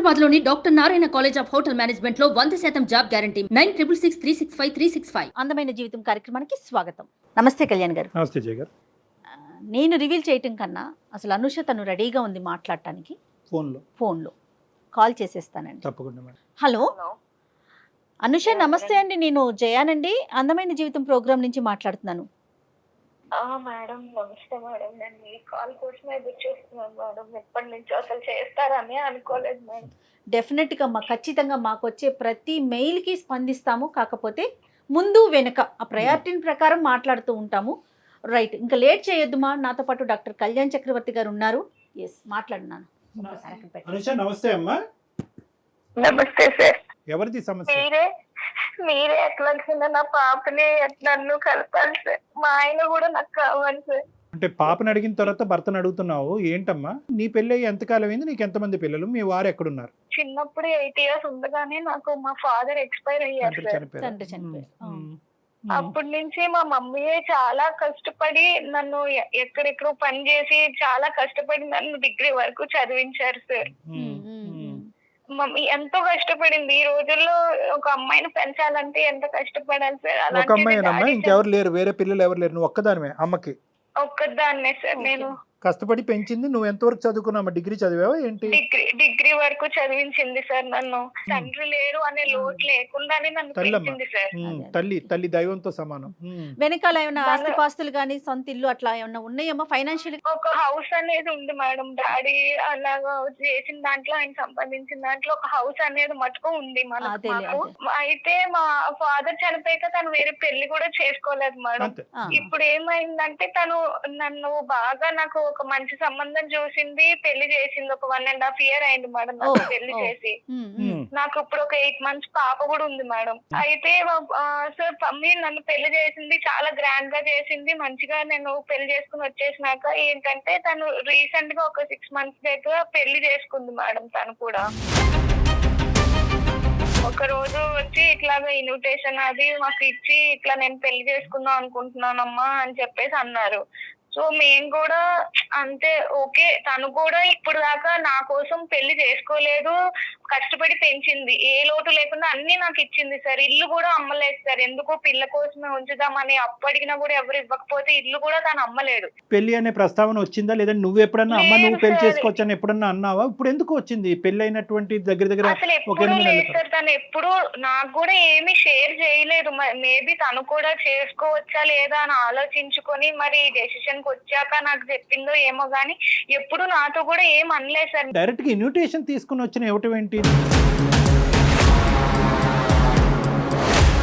హైదరాబాద్ లోని doctor Narayana college of hotel management లో 100% job guarantee 966365 అందమైన జీవితం కార్యక్రమానికి స్వాగతం. నమస్తే కళ్యాణ్ గారు. నమస్తే జయ గారు. నేను రివీల్ చేయటం కన్నా అసలు అనుష తను రెడీగా ఉంది మాట్లాడటానికి. ఫోన్లో కాల్ చేసేస్తానండి. తప్పకుండా మేడం. హలో అనుష, నమస్తే అండి. నేను జయానండి, అందమైన జీవితం ప్రోగ్రామ్ నుంచి మాట్లాడుతున్నాను. మేడం నమస్తే మేడం. నేను ఈ కాల్ కోసమే ఎదురు చూస్తున్నాను మేడం. ఎప్పటి నుంచో అసలు చేస్తారని అనుకోలేదు మేడం. డెఫినెట్గా ఖచ్చితంగా మాకు వచ్చే ప్రతి మెయిల్కి స్పందిస్తాము. కాకపోతే ముందు వెనుక ఆ ప్రయారిటీని ప్రకారం మాట్లాడుతూ ఉంటాము. రైట్, ఇంకా లేట్ చేయొద్దు మా. నాతో పాటు డాక్టర్ కళ్యాణ్ చక్రవర్తి గారు ఉన్నారు. ఎస్, మాట్లాడున్నాను. అనుష నమస్తే అమ్మా. నమస్తే సార్. ఎవరిది సమస్య? మీరే ఎట్లా నా పాపని నన్ను కలపాలి సార్. మా ఆయన కూడా నాకు కావాలి సార్. అంటే పాపను అడిగిన తర్వాత భర్తను అడుగుతున్నావు ఏంటమ్మా? నీ పెళ్ళి అయ్యి ఎంతకాలం అయింది? నీకు ఎంతమంది పిల్లలు? మీ వారు ఎక్కడున్నారు? చిన్నప్పుడు 8 years ఉండగానే నాకు మా ఫాదర్ ఎక్స్పైర్ అయ్యారు సార్. తండ్రి చనిపోయారు. అప్పటి నుంచి మా మమ్మీయే చాలా కష్టపడి నన్ను ఎక్కడెక్కడో పని చేసి చాలా కష్టపడి నన్ను డిగ్రీ వరకు చదివించారు సార్. మమ్మీ ఎంతో కష్టపడింది. ఈ రోజుల్లో ఒక అమ్మాయిని పెంచాలంటే ఎంత కష్టపడాలి సార్. ఒక అమ్మాయి, ఇంకెవరు లేరు? వేరే పిల్లలు ఎవరు లేరు? నువ్వు ఒక్కదానివే అమ్మకి? ఒక్కదాన్నే సార్. నేను కష్టపడి పెంచింది. నువ్వు ఎంతవరకు చదువుకున్నావు? డిగ్రీ చదివావా ఏంటి? డిగ్రీ వరకు చదివించింది సార్. నన్ను తండ్రి లేరు అనే లోటు లేకుండానే నన్ను పెంచింది సార్. తల్లి దైవంతో సమానం. వెనకాల ఏమైనా ఆస్తిపాస్తులు కానీ సొంత ఇల్లు అట్లా ఏమన్నా ఉన్నాయమ్మా? ఫైనాన్షియల్ ఒక హౌస్ అనేది ఉంది మేడం. డాడీ అలాగా చేసిన దాంట్లో, ఆయన సంపాదించిన దాంట్లో ఒక హౌస్ అనేది మటుకు ఉంది మనకు. అయితే మా ఫాదర్ చనిపోయాక తను వేరే పెళ్లి కూడా చేసుకోలేదు మేడం. ఇప్పుడు ఏమైందంటే తను నన్ను బాగా, నాకు ఒక మంచి సంబంధం చూసింది, పెళ్లి చేసింది. ఒక 1.5 years అయింది మేడం నాకు పెళ్లి చేసి. నాకు ఇప్పుడు ఒక 8 months పాప కూడా ఉంది మేడం. అయితే సార్ మమ్మీ నన్ను పెళ్లి చేసింది, చాలా గ్రాండ్ గా చేసింది. మంచిగా నేను పెళ్లి చేసుకుని వచ్చేసినాక ఏంటంటే తను రీసెంట్ గా ఒక 6 months దగ్గర పెళ్లి చేసుకుంది మేడం. తను కూడా ఒక రోజు వచ్చి ఇట్లాగా ఇన్విటేషన్ అది మాకు ఇచ్చి, ఇట్లా నేను పెళ్లి చేసుకుందాం అనుకుంటున్నానమ్మా అని చెప్పేసి అన్నారు. సో మేము కూడా అంతే ఓకే. తను కూడా ఇప్పుడు దాకా నా కోసం పెళ్లి చేసుకోలేదు, కష్టపడి పెంచింది, ఏ లోటు లేకుండా అన్ని నాకు ఇచ్చింది సార్. ఇల్లు కూడా అమ్మలేదు సార్. ఎందుకో పిల్ల కోసమే ఉంచుదామని అప్పు అడిగినా కూడా ఎవరు ఇవ్వకపోతే ఇల్లు కూడా తను అమ్మలేదు. పెళ్లి అనే ప్రస్తావన వచ్చిందా? లేదా నువ్వు ఎప్పుడన్నా అమ్మ నువ్వు పెళ్లి చేసుకోవచ్చు అని ఎప్పుడన్నా అన్నావా? ఇప్పుడు ఎందుకు వచ్చింది? పెళ్లి అయినటువంటి దగ్గర అసలు ఎప్పుడు లేదు సార్. తను ఎప్పుడు నాకు కూడా ఏమి షేర్ చేయలేదు. మేబీ తను కూడా చేసుకోవచ్చా లేదా అని ఆలోచించుకొని మరి డెసిషన్ వచ్చాక నాకు చెప్పిందో ఏమో గానీ ఎప్పుడు నాతో కూడా ఏం అనలేదు సార్. డైరెక్ట్ గా ఇన్విటేషన్ తీసుకుని వచ్చిన ఇవ్వటం ఏంటి?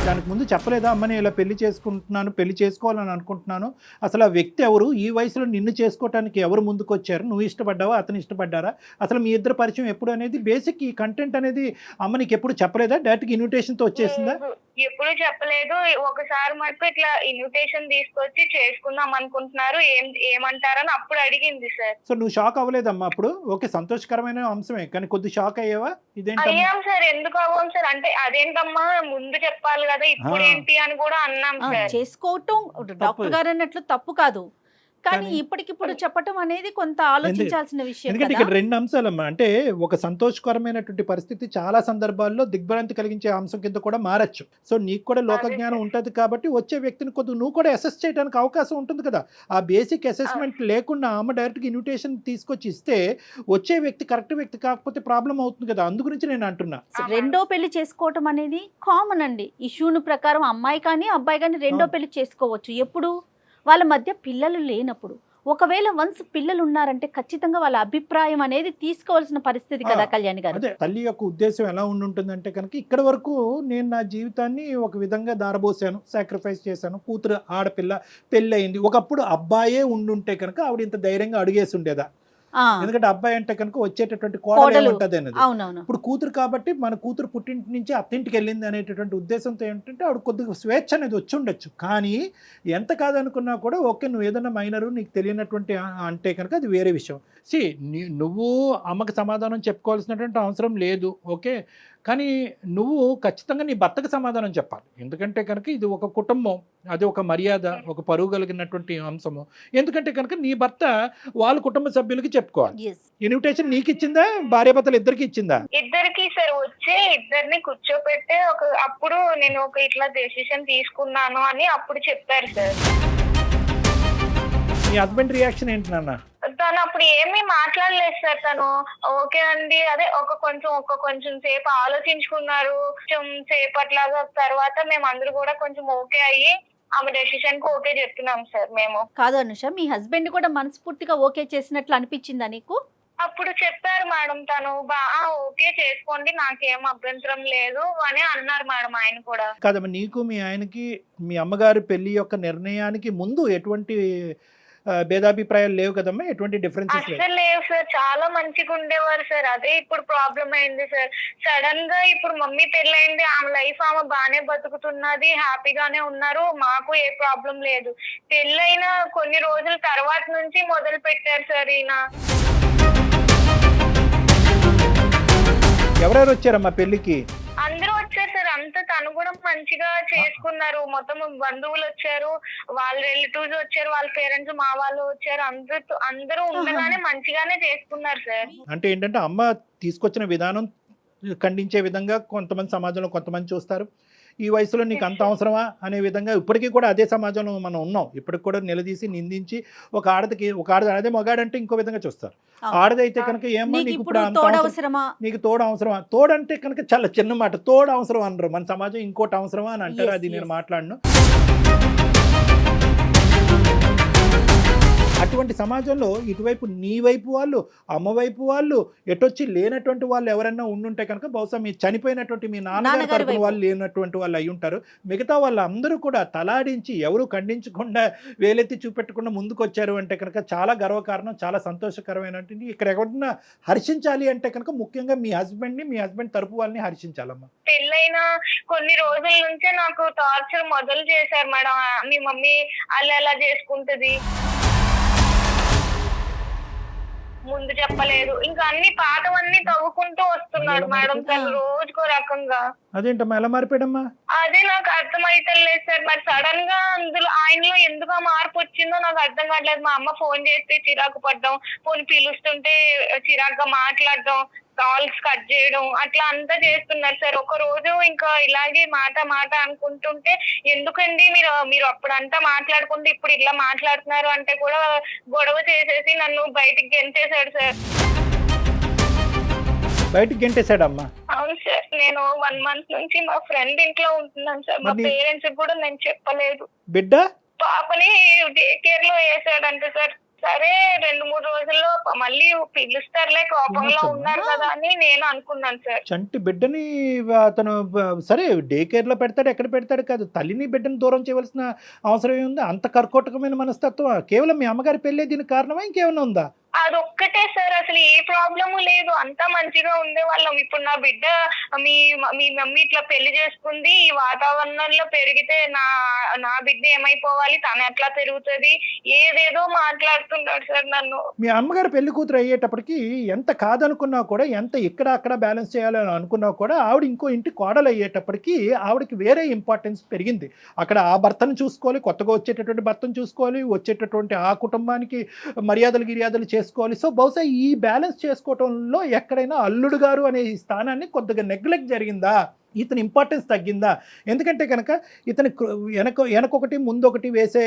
దానికి ముందు చెప్పలేదా అమ్మని ఇలా పెళ్లి చేసుకుంటున్నాను, పెళ్లి చేసుకోవాలని అనుకుంటున్నాను? అసలు ఆ వ్యక్తి ఎవరు? ఈ వయసులో నిన్ను చేసుకోవటానికి ఎవరు ముందుకు వచ్చారు? నువ్వు ఇష్టపడ్డావా, అతను ఇష్టపడ్డారా? అసలు మీ ఇద్దరు పరిచయం ఎప్పుడు అనేది బేసిక్ ఈ కంటెంట్ అనేది అమ్మ నీకు ఎప్పుడు చెప్పలేదా? డైరెక్ట్ ఇన్విటేషన్ తో వచ్చేసిందా? ఎప్పుడు చెప్పలేదు. ఒకసారి మటుకు ఇట్లా ఇన్విటేషన్ తీసుకొచ్చి చేసుకుందాం అనుకుంటున్నారు, ఏమంటారని అప్పుడు అడిగింది సార్. సో నువ్వు షాక్ అవ్వలేదమ్మా అప్పుడు? ఓకే, సంతోషకరమైన అంశమే, కానీ కొద్ది షాక్ అయ్యావా? అయ్యాం సార్. ఎందుకు అవ్వం సార్ అంటే అదేంటమ్మా ముందు చెప్పాలి కదా, ఇప్పుడు ఏంటి అని కూడా అన్నాం సార్. చేసుకోవటం డాక్టర్ గారు అన్నట్లు తప్పు కాదు, కానీ ఇప్పటికిప్పుడు చెప్పటం అనేది కొంత ఆలోచించాల్సిన విషయం. ఎందుకంటే ఇక్కడ 2 అంశాలమ్మా. అంటే ఒక సంతోషకరమైనటువంటి పరిస్థితి చాలా సందర్భాల్లో దిగ్భ్రాంతి కలిగించే అంశం కింద కూడా మారచ్చు. సో నీకు కూడా లోక జ్ఞానం ఉంటుంది కాబట్టి వచ్చే వ్యక్తిని కొద్దిగా నువ్వు కూడా అసెస్ చేయడానికి అవకాశం ఉంటుంది కదా. ఆ బేసిక్ అసెస్మెంట్ లేకుండా ఆమె డైరెక్ట్గా ఇన్విటేషన్ తీసుకొచ్చి ఇస్తే వచ్చే వ్యక్తి కరెక్ట్ వ్యక్తి కాకపోతే ప్రాబ్లం అవుతుంది కదా. అందు గురించి నేను అంటున్నా. రెండో పెళ్లి చేసుకోవటం అనేది కామన్ అండి. ఇష్యూను ప్రకారం అమ్మాయి కానీ అబ్బాయి కానీ రెండో పెళ్లి చేసుకోవచ్చు. ఎప్పుడు? వాళ్ళ మధ్య పిల్లలు లేనప్పుడు. ఒకవేళ వన్స్ పిల్లలు ఉన్నారంటే ఖచ్చితంగా వాళ్ళ అభిప్రాయం అనేది తీసుకోవాల్సిన పరిస్థితి కదా కళ్యాణ్ గారు. అదే తల్లి యొక్క ఉద్దేశం ఎలా ఉంటుందంటే కనుక ఇక్కడ వరకు నేను నా జీవితాన్ని ఒక విధంగా దారబోసాను, సాక్రిఫైస్ చేశాను, కూతురు ఆడపిల్ల పెళ్ళి అయింది. ఒకప్పుడు అబ్బాయే ఉండుంటే కనుక ఆవిడ ఇంత ధైర్యంగా అడిగేసి ఉండేదా? ఎందుకంటే అబ్బాయి అంటే కనుక వచ్చేటటువంటి కోడలు ఉంటుంది అనేది. ఇప్పుడు కూతురు కాబట్టి మన కూతురు పుట్టింటి నుంచి అత్తింటికి వెళ్ళింది అనేటటువంటి ఉద్దేశంతో ఏంటంటే ఆవిడ కొద్దిగా స్వేచ్ఛ అనేది వచ్చి ఉండొచ్చు. కానీ ఎంత కాదనుకున్నా కూడా ఓకే, నువ్వు ఏదైనా మైనరు నీకు తెలియనటువంటి అంటే కనుక అది వేరే విషయం. నువ్వు అమ్మకి సమాధానం చెప్పుకోవాల్సినటువంటి అవసరం లేదు. ఓకే, కానీ నువ్వు ఖచ్చితంగా నీ భర్తకు సమాధానం చెప్పాలి. ఎందుకంటే కనుక ఇది ఒక కుటుంబం, అది ఒక మర్యాద, ఒక పరువు కలిగినటువంటి అంశము. ఎందుకంటే కనుక నీ భర్త వాళ్ళ కుటుంబ సభ్యులకి చెప్పుకోవాలి. ఇన్విటేషన్ నీకు ఇచ్చిందా, భార్యాభర్తలు ఇద్దరికి ఇచ్చిందా? ఇద్దరికి సార్ వచ్చి ఇద్దరిని కూర్చోపెట్టే అప్పుడు నేను ఇట్లా డెసిషన్ తీసుకున్నాను అని అప్పుడు చెప్పారు సార్. నీ హస్బెండ్ రియాక్షన్ ఏంటి నాన్న? తను అప్పుడు ఏమీ మాట్లాడలేదు సార్. తను ఓకే అండి, అదే కొంచెం సేపు ఆలోచించుకున్నారు. కొంచెం సేపట్లాగా తర్వాత మేము అందరూ కూడా కొంచెం ఓకే అయ్యి ఆమె డెసిషన్ కు ఓకే చెప్తున్నాం సార్. మేము కాదు అనుష, మీ హస్బెండ్ కూడా మనస్ఫూర్తిగా ఓకే చేసినట్లు అనిపించిందా నీకు? అప్పుడు చెప్పారు మేడం, తను ఓకే చేసుకోండి నాకేం అభ్యంతరం లేదు అని అన్నారు మేడం. ఆయన కూడా కాదమ్మా, నీకు మీ ఆయనకి మీ అమ్మగారి పెళ్లి యొక్క నిర్ణయానికి ముందు ఎటువంటి భేదాభిప్రాయాలు లేవు కదమ్మా? ఎటువంటి డిఫరెన్సెస్ అసలు లేవు సార్. చాలా మంచిగా ఉండేవారు సార్. అదే ఇప్పుడు ప్రాబ్లం అయింది సార్. సడన్ గా ఇప్పుడు మమ్మీ పెళ్ళైంది, ఆమె లైఫ్ ఆమె బానే బతుకుతున్నది, హ్యాపీగానే ఉన్నారు, మాకు ఏ ప్రాబ్లం లేదు. పెళ్ళైన కొన్ని రోజుల తర్వాత నుంచి మొదలు పెట్టారు సార్ ఈయన. ఎవరెవరు వచ్చారమ్మా పెళ్లికి? అందరూ వచ్చారు సార్. అంతా తను కూడా మంచిగా చేసుకున్నారు. మొత్తం బంధువులు వచ్చారు, వాళ్ళ రిలేటివ్స్ వచ్చారు, వాళ్ళ పేరెంట్స్ మా వాళ్ళు వచ్చారు. అందరూ ఉండగానే మంచిగానే చేసుకున్నారు సార్. అంటే ఏంటంటే అమ్మ తీసుకొచ్చిన విధానం ఖండించే విధంగా కొంతమంది సమాజంలో కొంతమంది చూస్తారు. ఈ వయసులో నీకు అంత అవసరమా అనే విధంగా ఇప్పటికీ కూడా అదే సమాజంలో మనం ఉన్నాం. ఇప్పటికి కూడా నిలదీసి నిందించి ఒక ఆడది అదే మగాడంటే ఇంకో విధంగా చూస్తారు. ఆడదైతే కనుక ఏమో నీకు ఇప్పుడు నీకు తోడు అవసరమా? తోడంటే కనుక చాలా చిన్న మాట, తోడు అవసరం అనరు మన సమాజం. ఇంకోటి అవసరమా అని అంటారు. అది నేను మాట్లాడను. అటువంటి సమాజంలో ఇటువైపు నీ వైపు వాళ్ళు, అమ్మ వైపు వాళ్ళు, ఎటొచ్చి లేనటువంటి వాళ్ళు ఎవరైనా ఉండుంటే కనుక బహుశా మీ చనిపోయినటువంటి మీ నాన్నగారి తరపున వాళ్ళు లేనటువంటి వాళ్ళు అయి ఉంటారు. మిగతా వాళ్ళందరూ కూడా తలాడించి ఎవరు ఖండించకుండా వేలెత్తి చూపెట్టకుండా ముందుకు వచ్చారు అంటే కనుక చాలా గర్వకారణం, చాలా సంతోషకరమైనటువంటి. ఇక్కడ ఎవరన్నా హర్షించాలి అంటే కనుక ముఖ్యంగా మీ హస్బెండ్ తరపు వాళ్ళని హర్షించాలమ్మా. పెళ్ళైన కొన్ని రోజుల నుంచే నాకు టార్చర్ మొదలు చేశారు మేడం. మీ మమ్మీ అలా చేసుకుంటది, ముందు చెప్పలేదు, ఇంకా అన్ని పాతవన్నీ తవ్వుకుంటూ వస్తున్నాడు మేడం తను రోజుకో రకంగా. అదేంటమ్మా ఎలా మారిపోయాడమ్మా? అదే నాకు అర్థమైతలేదు సార్. మరి సడన్ గా ఆయనలో ఎందుకు మార్పు వచ్చిందో నాకు అర్థం కావట్లేదు. మా అమ్మ ఫోన్ చేస్తే చిరాకు పడ్డం, ఫోన్ పిలుస్తుంటే చిరాకుగా మాట్లాడడం, కాల్స్ కట్ చేయడం, అట్లా అంతా చేస్తున్నారు సార్. ఒక రోజు ఇంకా ఇలాగే మాట అనుకుంటుంటే ఎందుకండి మీరు అప్పుడంతా మాట్లాడుకుంటే ఇప్పుడు ఇలా మాట్లాడుతున్నారు అంటే కూడా గొడవ చేసేసి నన్ను బయటికి గెంటేశాడు సార్. బయటికి గెంటేశాడమ్మా? అవును సార్. నేను 1 month నుంచి మా ఫ్రెండ్ ఇంట్లో ఉంటున్నాను సార్. మా పేరెంట్స్ కూడా నేను చెప్పలేదు. బిడ్డ పాపని డే కేర్ లో వేసాడంటే సార్. సరే 2-3 రోజుల్లో మళ్ళీ పిలుస్తారులే, కోపంలో ఉన్నారు కదా అని నేను అనుకున్నాను సార్. చంటి బిడ్డని అతను సరే డే కేర్ లో పెడతాడు, ఎక్కడ పెడతాడు కాదు, తల్లిని బిడ్డని దూరం చేయవలసిన అవసరం ఏముంది? అంత కర్కోటకమైన మనస్తత్వం కేవలం మీ అమ్మగారి పెళ్ళే దీనికి కారణమా, ఇంకేమైనా ఉందా? అదొక్కటే సార్. అసలు ఏ ప్రాబ్లము లేదు, అంతా మంచిగా ఉండే వాళ్ళం. ఇప్పుడు నా బిడ్డ మీ మమ్మీ ఇట్లా పెళ్లి చేసుకుంది, ఈ వాతావరణంలో పెరిగితే నా బిడ్డ ఏమైపోవాలి, తను ఎట్లా పెరుగుతుంది, ఏదేదో మాట్లాడుతున్నాడు సార్ నన్ను. మీ అమ్మగారు పెళ్లి కూతురు అయ్యేటప్పటికి ఎంత కాదనుకున్నా కూడా, ఎంత ఇక్కడ అక్కడ బ్యాలెన్స్ చేయాలని అనుకున్నా కూడా, ఆవిడ ఇంకో ఇంటి కోడలు అయ్యేటప్పటికి ఆవిడకి వేరే ఇంపార్టెన్స్ పెరిగింది. అక్కడ ఆ భర్తను చూసుకోవాలి, కొత్తగా వచ్చేటటువంటి భర్తను చూసుకోవాలి, వచ్చేటటువంటి ఆ కుటుంబానికి మర్యాదలు చేసుకోవాలి. సో బహుశా ఈ బ్యాలెన్స్ చేసుకోవటంలో ఎక్కడైనా అల్లుడు గారు అనే ఈ స్థానాన్ని కొద్దిగా నెగ్లెక్ట్ జరిగిందా, ఇతని ఇంపార్టెన్స్ తగ్గిందా? ఎందుకంటే కనుక ఇతని వెనకొకటి ముందొకటి వేసే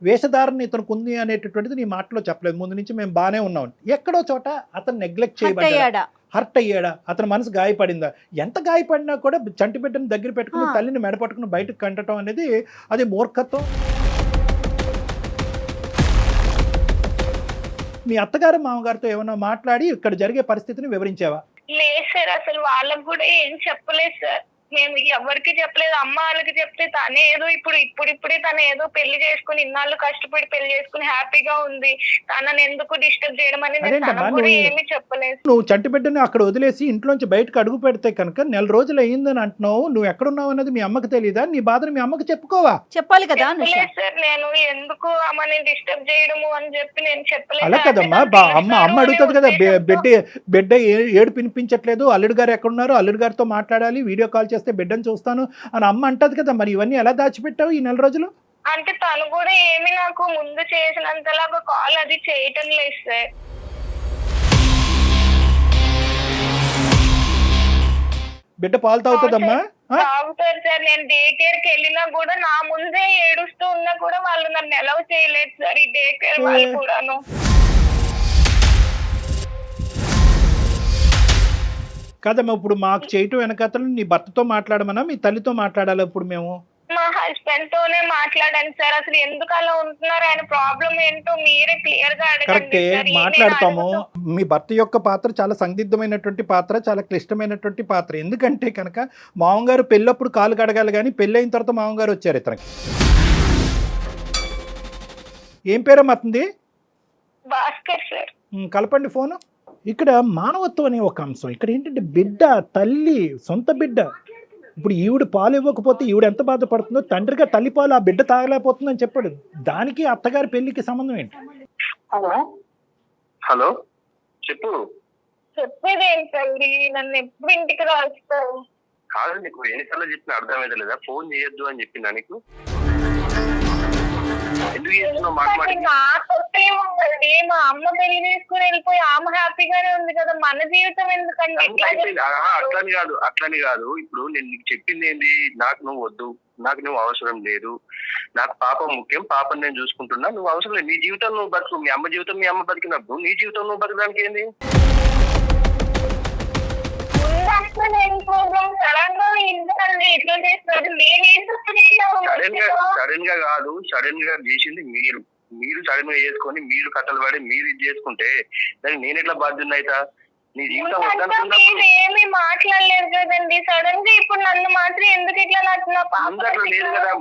వేషధారణ ఇతనికి ఉంది అనేటటువంటిది నీ మాటలో చెప్పలేదు. ముందు నుంచి మేము బాగానే ఉన్నాం, ఎక్కడో చోట అతను నెగ్లెక్ట్ చేయబడ్డాడా, హర్ట్ అయ్యాడా, అతని మనసు గాయపడిందా? ఎంత గాయపడినా కూడా చంటి బిడ్డను దగ్గర పెట్టుకుని తల్లిని మెడపట్టుకుని బయటకు కంటడం అనేది అది మూర్ఖత్వం. మీ అత్తగారు మామగారితో ఏమన్నా మాట్లాడి ఇక్కడ జరిగే పరిస్థితిని వివరించావా? లేదు సార్. అసలు వాళ్ళకు కూడా ఏం చెప్పలేదు సార్. మేము ఎవరికి చెప్పలేదు. అమ్మ వాళ్ళకి చెప్తే తనే ఏదో ఇప్పుడిప్పుడే తను ఏదో పెళ్లి చేసుకుని ఇన్నాళ్ళు కష్టపడి పెళ్లి చేసుకుని హ్యాపీగా ఉంది, తనని ఎందుకు డిస్టర్బ్ చేయడం అని నేను అదేంటమ్మా, తనకు కూడా నువ్వు- ఏమీ చెప్పలేదు. నువ్వు చంటి బిడ్డని అక్కడ వదిలేసి ఇంట్లోంచి బయటకు అడుగు పెడితే కనుక నెల రోజులు అయ్యిందని అంటున్నావు. నువ్వు ఎక్కడున్నావు అన్నది మీ అమ్మకి తెలియదా? నీ బాధను మీ అమ్మకి చెప్పుకోవా? చెప్పాలి కదా అనుష. చెప్పలేదు సార్, నేను ఎందుకు అమ్మని డిస్టర్బ్ చేయడము అని చెప్పి నేను చెప్పలేదు. అలా కదమ్మా, అమ్మ అడుగుతుంది కదా, బిడ్డ ఏడు పినిపించట్లేదు, అల్లుడు గారు ఎక్కడున్నారు, అల్లుడు గారితో మాట్లాడాలి, వీడియో కాల్ చేస్తే బిడ్డను చూస్తాను అని అమ్మ అంటది కదా. మరి ఇవన్నీ ఎలా దాచిపెట్టావు ఈ నెల రోజులు? అంటే తను కూడా ఏమి నాకు ముందు చేసినంతలాగా కాల్ అది చేయటం లేదు సార్. బిడ్డ పాలు తాగుతుందమ్మా? తాగుతారు సార్. నేను డే కేర్ కి వెళ్ళినా కూడా నా ముందే ఏడుస్తూ ఉన్నా కూడా వాళ్ళు నన్ను అలౌ చేయలేదు సార్, ఈ డే కేర్ వాళ్ళు కూడాను. కాదమ్మా, ఇప్పుడు మాకు చేయటం వెనకతలు నీ భర్తతో మాట్లాడమన్నా మీ తల్లితో మాట్లాడాలి? ఇప్పుడు మేము మా హస్బెండ్ తోనే మాట్లాడాను సార్. అసలు ఎందుకు అలా ఉంటున్నారు, ఆయన ప్రాబ్లం ఏంటో మీరే క్లియర్ గా కరెక్టే మాట్లాడతాము. మీ భర్త యొక్క పాత్ర చాలా సందిగ్ధమైనటువంటి పాత్ర, చాలా క్లిష్టమైనటువంటి పాత్ర. ఎందుకంటే కనుక మామగారు పెళ్ళప్పుడు కాలు కడగాలి, కానీ పెళ్ళైన తర్వాత మామగారు వచ్చారు ఇతనికి. ఏం పేరమ్మా అతనిది? భాస్కర్ సార్. కలపండి ఫోను. ఇక్కడ మానవత్వం అనే ఒక అంశం. ఇక్కడ ఏంటంటే బిడ్డ, తల్లి, సొంత బిడ్డ. ఇప్పుడు ఈవిడ పాలు ఇవ్వకపోతే ఈవిడ ఎంత బాధపడుతుందో, తండ్రిగా తల్లి పాలు ఆ బిడ్డ తాగలేకపోతుందని చెప్పాడు. దానికి అత్తగారి పెళ్లికి సంబంధం ఏంటి? హలో చెప్పు. చెప్పేది ఏంటండి, నన్ను ఎప్పుడు ఇంటికి రాస్తావు? కాదు, నీకు ఎన్నిసార్లు చెప్పిన అర్థమైతే లేదా? ఫోన్ చేయొద్దు అని చెప్పిందా నీకు? ఎందుకు చేస్తున్నావు మాట్లాడి? నాకొచ్చేముందండి, మా అమ్మ పెళ్లి చేసుకుని వెళ్ళిపోయి ఆమె హ్యాపీగానే ఉంది కదా, మన జీవితం ఎందుకండి? అట్లని కాదు. ఇప్పుడు నేను నీకు చెప్పింది ఏంది, నాకు నువ్వు వద్దు, నాకు నువ్వు అవసరం లేదు, నాకు పాప ముఖ్యం, పాపని నేను చూసుకుంటున్నా, నువ్వు అవసరం లేదు. నీ జీవితం నువ్వు బతుకు, మీ అమ్మ జీవితం మీ అమ్మ బతికినప్పుడు నీ జీవితం నువ్వు బతకడానికి ఏంది? సడన్ గా కాదు, సడన్ గా చేసింది మీరు సడన్ గా చేసుకొని మీరు కట్టలు పడి మీరు ఇది చేసుకుంటే దానికి నేను ఎట్లా బాధ్యత అవుతా? నీ జీవితం ఏమి మాట్లాడలేదు కదండి, సడన్ గా ఇప్పుడు నన్ను మాత్రం ఎందుకు ఇట్లా ముందు అట్లా లేదు కదా.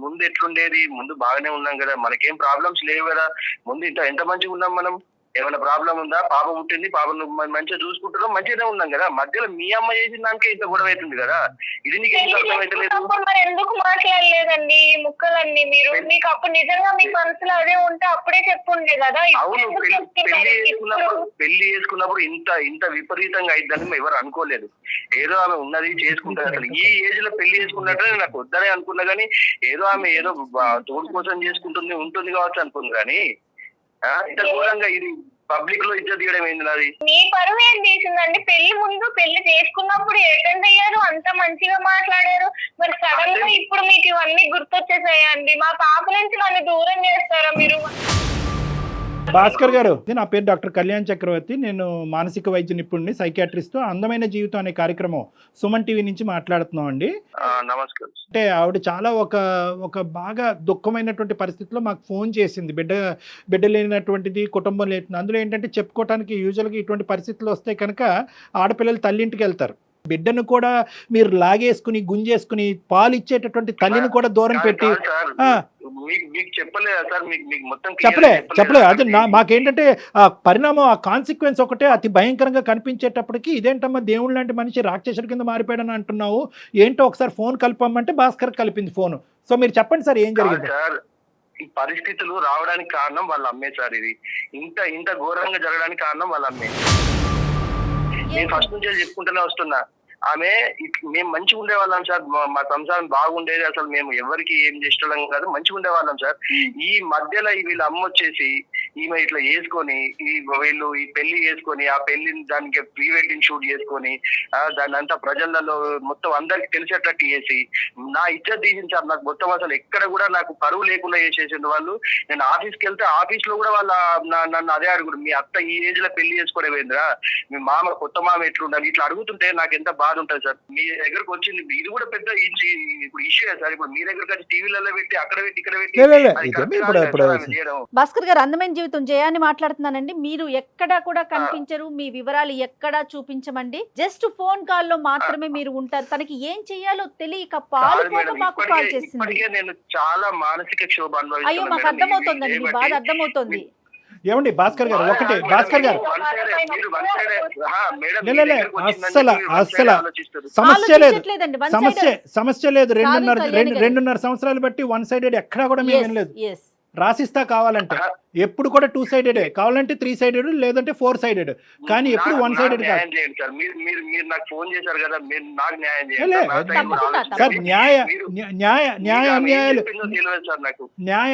ముందు ఎట్లుండేది? ముందు బాగానే ఉన్నాం కదా, మనకేం ప్రాబ్లమ్స్ లేవు కదా. ముందు ఎంత మంచిగా ఉన్నాం మనం. ఏమైనా ప్రాబ్లం ఉందా? పాప పుట్టింది, పాపను మంచిగా చూసుకుంటున్నాం, మంచిగానే ఉన్నాం కదా. మధ్యలో మీ అమ్మ చేసిన దానికే ఇంత గొడవ అవుతుంది కదా. ఇది నీకు ఎంత అర్థమైతలేదు? మరి ఎందుకు మాట్లాడలేదండి ఈ ముక్కలన్నీ? మీరు మీకు అప్పుడు నిజంగా మీ మనసులో అదే ఉంటే అప్పుడే చెప్పుండే కదా. అవును, పెళ్లి చేసుకున్నప్పుడు ఇంత విపరీతంగా అయిద్దని ఎవరు అనుకోలేదు. ఏదో ఆమె ఉన్నది చేసుకుంటారు. అసలు ఈ ఏజ్ లో పెళ్లి చేసుకున్నట్టు నాకు వద్దనే అనుకున్నా, కానీ ఏదో ఆమె ఏదో తోడు కోసం ఉంటుంది కావచ్చు అనుకుంది. కానీ ఇంత ఘోరంగా ఇది పబ్లిక్ లో ఇజ్జత్ తీయడం ఏంది నాది? మీ పరువు ఏం తీసిందండి? పెళ్లి ముందు పెళ్లి చేసుకున్నప్పుడు అటెండ్ అయ్యారు, అంత మంచిగా మాట్లాడారు, మరి సడన్ గా ఇప్పుడు మీకు ఇవన్నీ గుర్తొచ్చేసాయండి? మా పాప నుంచి నన్ను దూరం చేస్తారా మీరు? భాస్కర్ గారు, నా పేరు డాక్టర్ కళ్యాణ్ చక్రవర్తి. నేను మానసిక వైద్య నిపుణుడిని, సైకియాట్రిస్ట్. అందమైన జీవితం అనే కార్యక్రమం సుమన్ టీవీ నుంచి మాట్లాడుతున్నాం అండి. నమస్కారం. అంటే ఆవిడ చాలా ఒక బాగా దుఃఖమైనటువంటి పరిస్థితిలో మాకు ఫోన్ చేసింది. బిడ్డ లేనటువంటిది, కుటుంబం లేని. అందులో ఏంటంటే చెప్పుకోవటానికి యూజువల్గా ఇటువంటి పరిస్థితులు వస్తే కనుక ఆడపిల్లలు తల్లింటికి వెళ్తారు. బిడ్డను కూడా మీరు లాగేసుకుని గుంజేసుకుని పాలు ఇచ్చేటటువంటి తల్లిని కూడా దూరం పెట్టి చెప్పలే. అది మాకేంటంటే ఆ పరిణామం, ఆ కాన్సిక్వెన్స్ ఒకటే అతి భయంకరంగా కనిపించేటప్పటికి ఇదేంటమ్మా దేవుడు లాంటి మనిషి రాక్షసుడి కింద మారిపోయాడని అంటున్నావు, ఏంటో ఒకసారి ఫోన్ కలపమంటే భాస్కర్ కలిపింది ఫోను. సో మీరు చెప్పండి సార్, ఏం జరిగింది? ఈ పరిస్థితులు రావడానికి కారణం వాళ్ళ అమ్మే సార్. ఇది ఇంత ఘోరంగా జరగడానికి కారణం వాళ్ళ అమ్మే. నేను ఫస్ట్ నుంచి చెప్పుకుంటూనే వస్తున్నా. ఆమె మేము మంచిగా ఉండేవాళ్ళం సార్, మా సంసారం బాగుండేది, అసలు మేము ఎవరికి ఏం చేసేవాళ్ళం కాదు, మంచిగా ఉండేవాళ్ళం సార్. ఈ మధ్యలో వీళ్ళ అమ్మ వచ్చేసి ఈమె ఇట్లా వేసుకొని వీళ్ళు ఈ పెళ్లి చేసుకొని ఆ పెళ్లిని దానికి ప్రీ వెడ్డింగ్ షూట్ చేసుకొని దాన్ని అంతా ప్రజలలో మొత్తం అందరికి తెలిసేటట్టు చేసి నా ఇజ్జత్ తీసింది సార్. నాకు మొత్తం అసలు ఎక్కడ కూడా నాకు పరువు లేకుండా చేసేసింది వాళ్ళు. నేను ఆఫీస్కి వెళ్తే ఆఫీస్ లో కూడా వాళ్ళ నన్ను అదే అడుగుడు, మీ అత్త ఈ ఏజ్ లో పెళ్లి చేసుకోవడమేంద్రా, మీ మామ కొత్త మామ ఎట్లుండాలి, ఇట్లా అడుగుతుంటే నాకు ఎంత బాధ ఉంటుంది సార్. మీ దగ్గరకు వచ్చింది, ఇది కూడా పెద్ద ఇప్పుడు ఇష్యూ సార్. ఇప్పుడు మీ దగ్గరకు వచ్చి టీవీలలో పెట్టి అక్కడ పెట్టి ఇక్కడ పెట్టి భాస్కర్ గారు, అందమైన జీవితం జయాన్ని మాట్లాడుతున్నానండి. మీరు ఎక్కడా కూడా కనిపించరు, మీ వివరాలు ఎక్కడా చూపించమండి. జస్ట్ ఫోన్ కాల్ లో మాత్రమే మీరు ఉంటారు. తనకి ఏం చెయ్యాలో తెలియక పాలుపోక మాకు కాల్ చేసింది. నేను చాలా మానసిక క్షోభ అనుభవిస్తున్నాను. అయ్యో మాకు అర్థమవుతోందండి, మీ బాధ అర్థమవుతోంది. ఏమండి భాస్కర్ గారు, ఒకటే భాస్కర్ గారు, అస్సలు సమస్య లేదు, సమస్య లేదు. 2.5 సంవత్సరాలు బట్టి 1 సైడెడ్ ఎక్కడా కూడా మేము లేదు. రాసిస్తా కావాలంటే ఎప్పుడు కూడా 2 సైడెడ్, కావాలంటే 3 సైడెడ్, లేదంటే 4 సైడెడ్, కానీ ఎప్పుడు 1 సైడెడ్ కాదు సార్. న్యాయ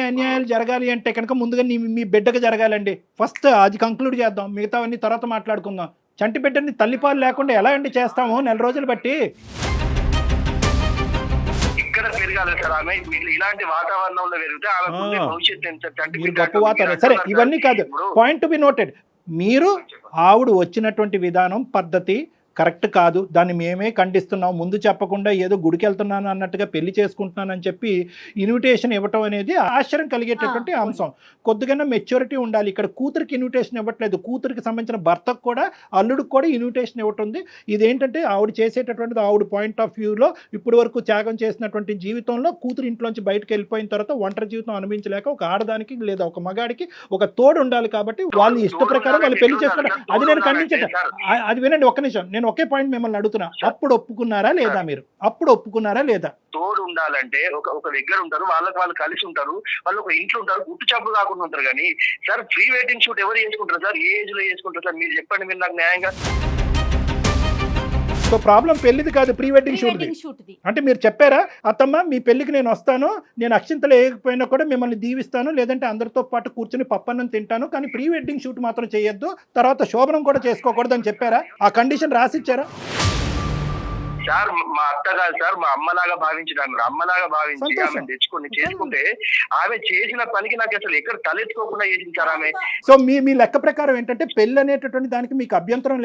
అన్యాయాలు జరగాలి అంటే కనుక ముందుగా మీ బిడ్డకు జరగాలండి. ఫస్ట్ అది కంక్లూడ్ చేద్దాం, మిగతావన్నీ తర్వాత మాట్లాడుకుందాం. చంటి బిడ్డని తల్లిపాలు లేకుండా ఎలా అండి చేస్తాము 4 రోజులు బట్టి? పెరగాలి సార్ ఆమె. ఇలాంటి వాతావరణంలో పెరిగితే ఆమె భవిష్యత్తు గొప్ప వాతావరణం. సరే, ఇవన్నీ కాదు, పాయింట్ టు బి నోటెడ్. మీరు ఆవిడ వచ్చినటువంటి విధానం పద్ధతి కరెక్ట్ కాదు, దాన్ని మేమే ఖండిస్తున్నాం. ముందు చెప్పకుండా ఏదో గుడికి వెళ్తున్నాను అన్నట్టుగా పెళ్లి చేసుకుంటున్నానని చెప్పి ఇన్విటేషన్ ఇవ్వటం అనేది ఆశ్చర్యం కలిగేటటువంటి అంశం. కొద్దిగా మెచ్యూరిటీ ఉండాలి. ఇక్కడ కూతురికి ఇన్విటేషన్ ఇవ్వట్లేదు, కూతురికి సంబంధించిన భర్తకు కూడా అల్లుడికి కూడా ఇన్విటేషన్ ఇవ్వటుంది. ఇదేంటంటే ఆవిడ చేసేటటువంటిది ఆవిడ పాయింట్ ఆఫ్ వ్యూలో ఇప్పటి వరకు త్యాగం చేసినటువంటి జీవితంలో కూతురు ఇంట్లోంచి బయటకు వెళ్ళిపోయిన తర్వాత ఒంటరి జీవితం అనుభవించలేక ఒక ఆడదానికి లేదా ఒక మగాడికి ఒక తోడు ఉండాలి. కాబట్టి వాళ్ళు ఇష్ట ప్రకారం వాళ్ళు పెళ్లి చేసుకుంటారు. అది నేను ఖండించట. అది వినండి, ఒక్క నిమిషం, నేను ఒకే పాయింట్ మిమ్మల్ని అడుగుతున్నా. అప్పుడు ఒప్పుకున్నారా లేదా? మీరు అప్పుడు ఒప్పుకున్నారా లేదా? తోడు ఉండాలంటే ఒక దగ్గర ఉంటారు, వాళ్ళు కలిసి ఉంటారు, వాళ్ళు ఒక ఇంట్లో ఉంటారు, గుట్టు చప్పుడు కాకుండా ఉంటారు. కానీ సార్ ప్రీ వెడ్డింగ్ షూట్ ఎవరు చేసుకుంటారు సార్? ఏ ఏజ్ లో చేసుకుంటారు సార్? మీరు చెప్పండి, మీరు నాకు న్యాయంగా. సో ప్రాబ్లం పెళ్లిది కాదు, ప్రీ వెడ్డింగ్ షూట్ది. అంటే మీరు చెప్పారా, అత్తమ్మ మీ పెళ్లికి నేను వస్తాను, నేను అక్షింతలు వేయకపోయినా కూడా మిమ్మల్ని దీవిస్తాను, లేదంటే అందరితో పాటు కూర్చొని పప్పన్నం తింటాను, కానీ ప్రీ వెడ్డింగ్ షూట్ మాత్రం చేయొద్దు, తర్వాత శోభనం కూడా చేసుకోకూడదు అని చెప్పారా? ఆ కండిషన్ రాసిచ్చారా? సార్ మా అత్త కాదు సార్, మా అమ్మలాగా భావించిన అమ్మలాగా భావించి ఆమె తెచ్చుకొని చేసుకుంటే ఆమె చేసిన పనికి నాకు అసలు ఎక్కడ తలెత్తుకోకుండా చేసింది సార్ ఆమె. సో మీ లెక్క ప్రకారం ఏంటంటే పెళ్లి అనేటటువంటి దానికి మీకు అభ్యంతరం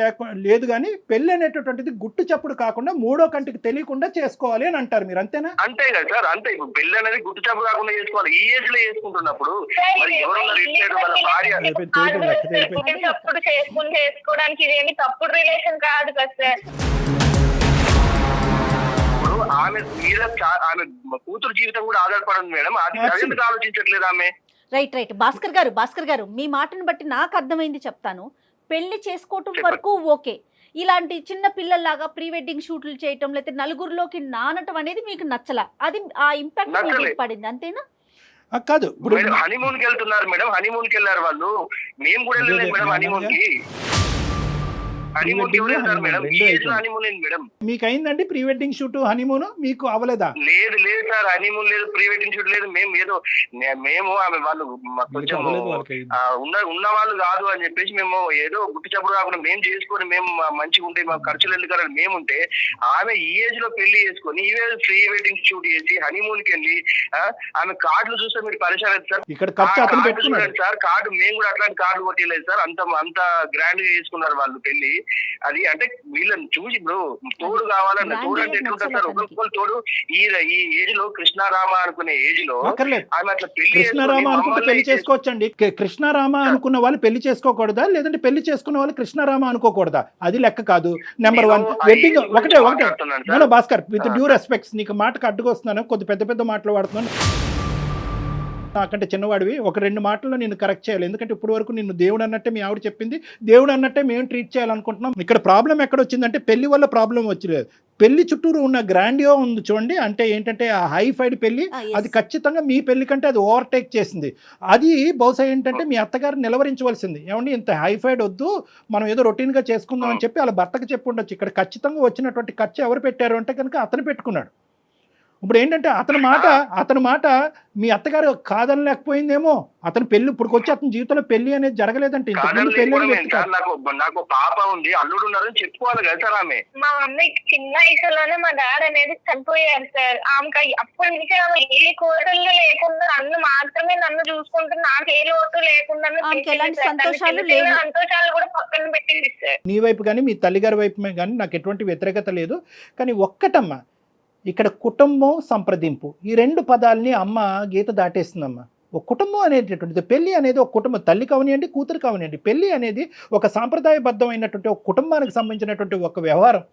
లేదు, కానీ పెళ్లి అనేటటువంటిది గుట్టు చప్పుడు కాకుండా మూడో కంటికి తెలియకుండా చేసుకోవాలి అని అంటారు మీరు, అంతేనా? అంతే కదా సార్, అంతే. ఇప్పుడు పెళ్లి అనేది గుట్టు చప్పుడు కాకుండా చేసుకోవాలి. ఈ ఏజ్ లో చేసుకుంటున్నప్పుడు మరి ఎవరున్నారు ఇట్లేదు వాళ్ళ భార్య తప్పుడు చేసుకోవడానికి ఇదేమి తప్పుడు రిలేషన్ కాదు కదా సార్. ఆమె మీద ఆమె కూతురు జీవితం కూడా ఆధారపడింది మేడం. అది ఎందుకు ఆలోచించట్లేదు ఆమె? రైట్ భాస్కర్ గారు మీ మాటను బట్టి నాకు అర్థమైంది చెప్తాను. పెళ్లి చేసుకోవటం వరకు ఓకే, ఇలాంటి చిన్న పిల్లల్లాగా ప్రీ వెడ్డింగ్ షూట్లు చేయటం లేకపోతే నలుగురిలోకి నానటం అనేది మీకు నచ్చలా, అది ఆ ఇంపాక్ట్ మీకు పడింది, అంతేనా? కాదు, ఇప్పుడు హనీమూన్ కి వెళ్తున్నారు మేడం, హనీమూన్ కి వెళ్ళారు వాళ్ళు, మేము కూడా వెళ్ళలేదు మేడం హనీమూన్ కి. మీకు అయిందండి ప్రీ వెడ్డింగ్ షూట్ హనీమూన్? మీకు అవ్వలేదా? లేదు సార్, హనీమూన్ లేదు, ప్రీ వెడ్డింగ్ షూట్ లేదు. మేము ఆమె వాళ్ళు కొంచెం ఉన్న వాళ్ళు కాదు అని చెప్పేసి మేము ఏదో గుట్టి చప్పుడు కాకుండా మేము చేసుకొని మేము మంచిగా ఉంటే మా ఖర్చులు ఎందుకని మేముంటే ఆమె ఈ ఏజ్ లో పెళ్లి చేసుకొని ఈ ఏజ్ ప్రీ వెడ్డింగ్ షూట్ చేసి హనీమూన్ కి వెళ్ళి ఆమె కార్డులు చూస్తే మీరు పరిచయం లేదు సార్. ఇక్కడ చూడండి సార్, కార్డు మేము కూడా అట్లాంటి కార్డు కొట్టలేదు సార్. అంత గ్రాండ్ గా చేసుకున్నారు వాళ్ళు పెళ్లి. అది అంటే వీళ్ళని చూసి ఇప్పుడు తోడు కావాలన్న తోడు అంటే ఎట్లుంటారు సార్? ఒకరికొకరు తోడు. ఈ ఏజ్ లో కృష్ణారామ అనుకునే ఏజ్ లో ఆమె అట్లా కృష్ణారామ అనుకుంటే పెళ్లి చేసుకోవచ్చండి. కృష్ణారామ అనుకున్న వాళ్ళు పెళ్లి చేసుకోకూడదా, లేదంటే పెళ్లి చేసుకున్న వాళ్ళు కృష్ణారామ అనుకోకూడదా? అది లెక్క కాదు. నెంబర్ 1 వెడ్డింగ్ ఒకటే భాస్కర్, విత్ డ్యూ రెస్పెక్ట్స్, నీకు మాటకు అడ్డుకొస్తున్నాను, కొద్ది పెద్ద మాటలు వాడుతున్నాను. నాకంటే చిన్నవాడివి, ఒక 2 మాటల్లో నేను కరెక్ట్ చేయాలి. ఎందుకంటే ఇప్పుడు వరకు నిన్ను దేవుడు అన్నట్టే మీ ఆవిడ చెప్పింది, దేవుడు అన్నట్టే మేము ట్రీట్ చేయాలనుకుంటున్నాం. ఇక్కడ ప్రాబ్లం ఎక్కడ వచ్చిందంటే పెళ్లి వల్ల ప్రాబ్లం వచ్చలేదు, పెళ్లి చుట్టూరు ఉన్న గ్రాండియో ఉంది చూడండి. అంటే ఏంటంటే ఆ హైఫైడ్ పెళ్లి, అది ఖచ్చితంగా మీ పెళ్లి కంటే అది ఓవర్టేక్ చేసింది. అది బహుశా ఏంటంటే మీ అత్తగారు నిలవరించవలసింది, ఏమండి ఇంత హైఫైడ్ వద్దు, మనం ఏదో రొటీన్గా చేసుకుందాం అని చెప్పి వాళ్ళ భర్తకు చెప్పి ఉండొచ్చు. ఇక్కడ ఖచ్చితంగా వచ్చినటువంటి ఖర్చు ఎవరు పెట్టారు అంటే కనుక అతను పెట్టుకున్నాడు. ఇప్పుడు ఏంటంటే అతని మాట మీ అత్తగారు కాదనలేకపోయిందేమో. అతని పెళ్లి ఇప్పుడు వచ్చి అతని జీవితంలో పెళ్లి అనేది జరగలేదంటే నాకు పాప ఉంది, అల్లుడు ఉన్నారని చెప్పుకోవాలి కదా సార్. ఆమె మా అన్నయ్య చిన్న వయసులోనే మా డాడీ అనేది చనిపోయారు సార్. ఆమెకి అప్పటి నుంచి ఆమె ఏ కోరికలు లేకుండా నన్ను మాత్రమే నన్ను చూసుకుంటూ నాకు ఏ లోటు లేకుండా సంతోషాలు కూడా పక్కన పెట్టింది సార్. నీ వైపు కానీ మీ తల్లిగారి వైపు కానీ నాకు ఎటువంటి వ్యతిరేకత లేదు. కానీ ఒక్కటమ్మా, ఇక్కడ కుటుంబం సంప్రదింపు ఈ 2 పదాలని అమ్మ గీత దాటేస్తుందమ్మా. ఒక కుటుంబం అనేటటువంటిది, పెళ్లి అనేది ఒక కుటుంబం, తల్లి కావనియండి, కూతురు కావనియండి, పెళ్లి అనేది ఒక సాంప్రదాయబద్ధమైనటువంటి ఒక కుటుంబానికి సంబంధించినటువంటి ఒక వ్యవహారం.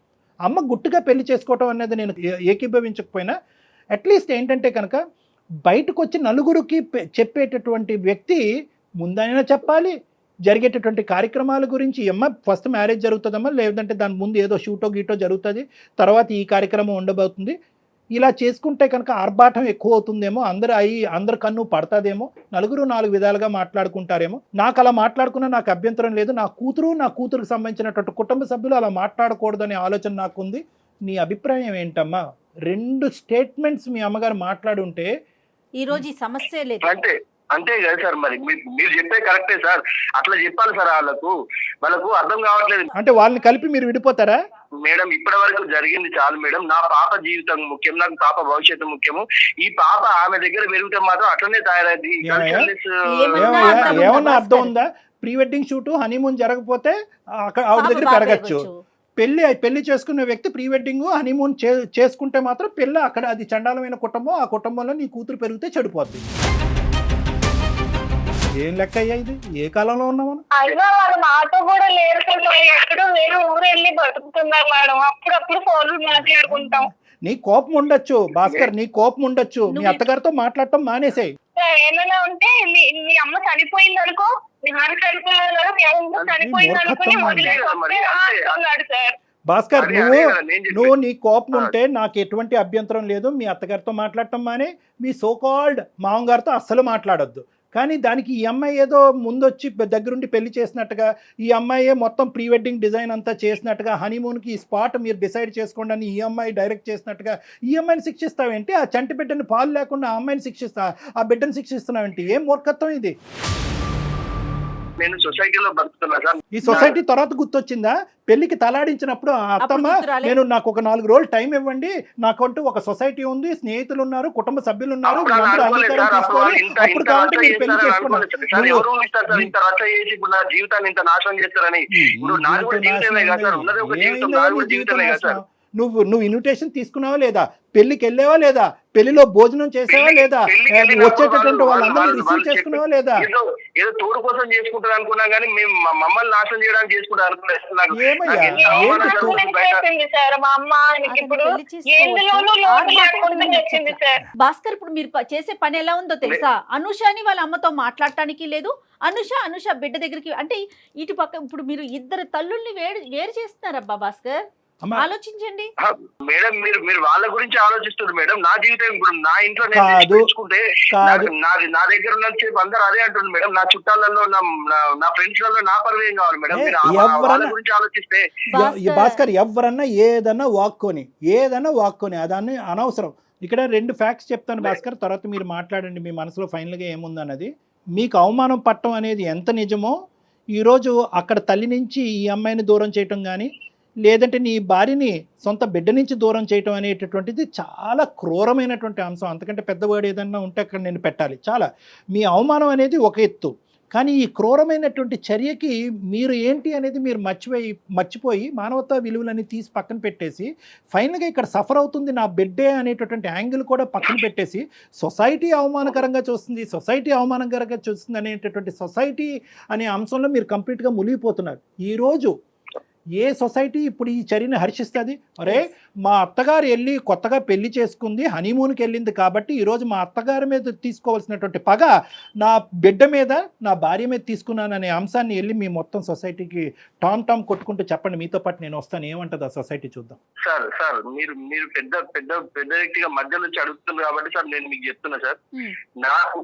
అమ్మ గుట్టుగా పెళ్లి చేసుకోవటం అనేది నేను ఏకీభవించకపోయినా అట్లీస్ట్ ఏంటంటే కనుక బయటకు వచ్చి నలుగురికి చెప్పేటటువంటి వ్యక్తి ముందైనా చెప్పాలి. జరిగేటటువంటి కార్యక్రమాల గురించి అమ్మ ఫస్ట్ మ్యారేజ్ జరుగుతుందమ్మా, లేదంటే దాని ముందు ఏదో షూటో గీటో జరుగుతుంది, తర్వాత ఈ కార్యక్రమం ఉండబోతుంది. ఇలా చేసుకుంటే కనుక ఆర్భాటం ఎక్కువ అవుతుందేమో, అందరు కన్ను పడుతుందేమో, నలుగురు 4 విధాలుగా మాట్లాడుకుంటారేమో. నాకు అలా మాట్లాడుకున్నా నాకు అభ్యంతరం లేదు. నా కూతురుకు సంబంధించినటువంటి కుటుంబ సభ్యులు అలా మాట్లాడకూడదనే ఆలోచన నాకుంది. నీ అభిప్రాయం ఏంటమ్మా? 2 స్టేట్మెంట్స్ మీ అమ్మగారు మాట్లాడుంటే ఈరోజు ఈ సమస్య లేదు. అంతే కదా సార్, మరి మీరు చెప్పే కరెక్టే సార్, అట్లా చెప్పాలి సార్. వాళ్ళకు అర్థం కావట్లేదు. అంటే వాళ్ళని కలిపి మీరు విడిపోతారా? మేడం ఇప్పటి వరకు జరిగింది చాలు మేడం. నా పాప జీవితం ముఖ్యం, నాకు పాప భవిష్యత్తు ముఖ్యము. ఈ పాప ఆమె దగ్గర పెరిగితే మాత్రం అట్లనే తయారైంది. ఏమన్నా అర్థం ఉందా? ప్రీ వెడ్డింగ్ షూట్, హనీమూన్ జరగకపోతే అక్కడ ఆవిడ దగ్గర పెరగచ్చు. పెళ్లి చేసుకున్న వ్యక్తి ప్రీ వెడ్డింగ్ హనీమూన్ చేసుకుంటే మాత్రం పెళ్ళి అక్కడ అది చండాలమైన కుటుంబం. ఆ కుటుంబంలో నీ కూతురు పెరిగితే చెడిపోద్ది. ఏం లెక్క అయ్యా ఇది? ఏ కాలంలో ఉన్నాం మనం? అయినా వాళ్ళు మాతో కూడా లేరు, ఎక్కడో వేరే ఊరు వెళ్ళి బతుకుతున్నారు మేడం. అప్పుడప్పుడు ఫోన్లు మాట్లాడుకుంటాం. నీ కోపం ఉండొచ్చు భాస్కర్, నీ కోపం ఉండొచ్చు. మీ అత్తగారితో మాట్లాడటం మానేసాయి. ఏమైనా ఉంటే మీ అమ్మ చనిపోయింది అనుకో, మీ నాన్న చనిపోయారు, మీ అమ్మ చనిపోయింది అనుకుని వదిలేస్తున్నాడు సార్. భాస్కర్, నువ్వు నీ కోపం ఉంటే నాకు ఎటువంటి అభ్యంతరం లేదు. మీ అత్తగారితో మాట్లాడటం మానే, మీ సోకాల్డ్ మామగారితో అస్సలు మాట్లాడొద్దు. కానీ దానికి ఈ అమ్మాయి ఏదో ముందొచ్చి దగ్గరుండి పెళ్లి చేసినట్టుగా, ఈ అమ్మాయి మొత్తం ప్రీ వెడ్డింగ్ డిజైన్ అంతా చేసినట్టుగా, హనీమూన్కి ఈ స్పాట్ మీరు డిసైడ్ చేసుకోండి అని ఈ అమ్మాయి డైరెక్ట్ చేసినట్టుగా ఈ అమ్మాయిని శిక్షిస్తావేంటి? ఆ చంటి బిడ్డని పాలు లేకుండా ఆ అమ్మాయిని ఆ బిడ్డను శిక్షిస్తున్నావేంటి? ఏం మూర్ఖత్వం ఇది? నేను సొసైటీలో బతుకుతున్నా సార్. ఈ సొసైటీ తర్వాత గుర్తొచ్చిందా? పెళ్లికి తలాడించినప్పుడు అత్తమ్మ నాకు ఒక 4 రోజులు టైం ఇవ్వండి, నాకంటూ ఒక సొసైటీ ఉంది, స్నేహితులు ఉన్నారు, కుటుంబ సభ్యులు ఉన్నారు, అప్పుడు కావాలంటే మీరు పెళ్లి చేసుకున్నారు. జీవితాన్ని ఇంత నాశనం చేస్తారని నువ్వు ఇన్విటేషన్ తీసుకున్నావా లేదా? పెళ్లికి వెళ్ళావా లేదా? పెళ్లిలో భోజనం చేసావా లేదా? వచ్చేటటువంటి వాళ్ళందరినీ రిసీవ్ చేసుకున్నావా లేదా? ఏదో తోడు కోసం చేసుకుంటారు అనుకున్నా కానీ మేము మమ్మల్ని నాశనం చేయడానికి చేసుకుంటారు భాస్కర్, ఇప్పుడు మీరు చేసే పని ఎలా ఉందో తెలుసా? అనుషని వాళ్ళ అమ్మతో మాట్లాడటానికి లేదు. అనుష బిడ్డ దగ్గరికి, అంటే ఇటు పక్క ఇప్పుడు మీరు ఇద్దరు తల్లుల్ని వేరు చేస్తున్నారబ్బా భాస్కర్. ఆలోచించండి మేడం. మీరు వాళ్ళ గురించి ఆలోచిస్తున్నారు మేడం. నా జీవితం ఇప్పుడు నా ఇంట్లో నేర్చుకుంటే నా దగ్గర ఉన్న అందరూ అదే అంటుంది మేడం. నా చుట్టాలలో నా ఫ్రెండ్స్ లలో నా పరువేం కావాలి మేడం. వాళ్ళ గురించి ఆలోచిస్తే భాస్కర్, ఎవరన్నా ఏదన్నా వాక్కొని అదాన్ని అనవసరం. ఇక్కడ 2 ఫ్యాక్ట్స్ చెప్తాను భాస్కర్, తర్వాత మీరు మాట్లాడండి మీ మనసులో ఫైనల్గా ఏముందన్నది. మీకు అవమానం పట్టడం అనేది ఎంత నిజమో, ఈరోజు అక్కడ తల్లి నుంచి ఈ అమ్మాయిని దూరం చేయటం కానీ, లేదంటే నీ భార్యని సొంత బిడ్డ నుంచి దూరం చేయటం అనేటటువంటిది చాలా క్రూరమైనటువంటి అంశం. అంతకంటే పెద్దవాడు ఏదన్నా ఉంటే అక్కడ నేను పెట్టాలి. చాలా మీ అవమానం అనేది ఒక ఎత్తు, కానీ ఈ క్రూరమైనటువంటి చర్యకి మీరు ఏంటి అనేది మీరు మర్చిపోయి మానవతా విలువలని తీసి పక్కన పెట్టేసి ఫైనల్గా ఇక్కడ సఫర్ అవుతుంది నా బిడ్డే అనేటటువంటి యాంగిల్ కూడా పక్కన పెట్టేసి సొసైటీ అవమానకరంగా చూస్తుంది అనేటటువంటి సొసైటీ అనే అంశంలో మీరు కంప్లీట్గా మునిగిపోతున్నారు. ఈరోజు ఏ సొసైటీ ఇప్పుడు ఈ చర్యని హర్షిస్తుంది? అరే, మా అత్తగారు వెళ్ళి కొత్తగా పెళ్లి చేసుకుంది, హనీమూన్కి వెళ్ళింది కాబట్టి ఈరోజు మా అత్తగారి మీద తీసుకోవాల్సినటువంటి పగ నా బిడ్డ మీద, నా భార్య మీద తీసుకున్నాననే అంశాన్ని వెళ్ళి మీ మొత్తం సొసైటీకి టామ్ కొట్టుకుంటూ చెప్పండి. మీతో పాటు నేను వస్తాను. ఏమంటుంది ఆ సొసైటీ చూద్దాం. సార్ మీరు పెద్ద వ్యక్తిగా మధ్య నుంచి అడుగుతున్నారు కాబట్టి సార్ నేను మీకు చెప్తున్నా సార్. నాకు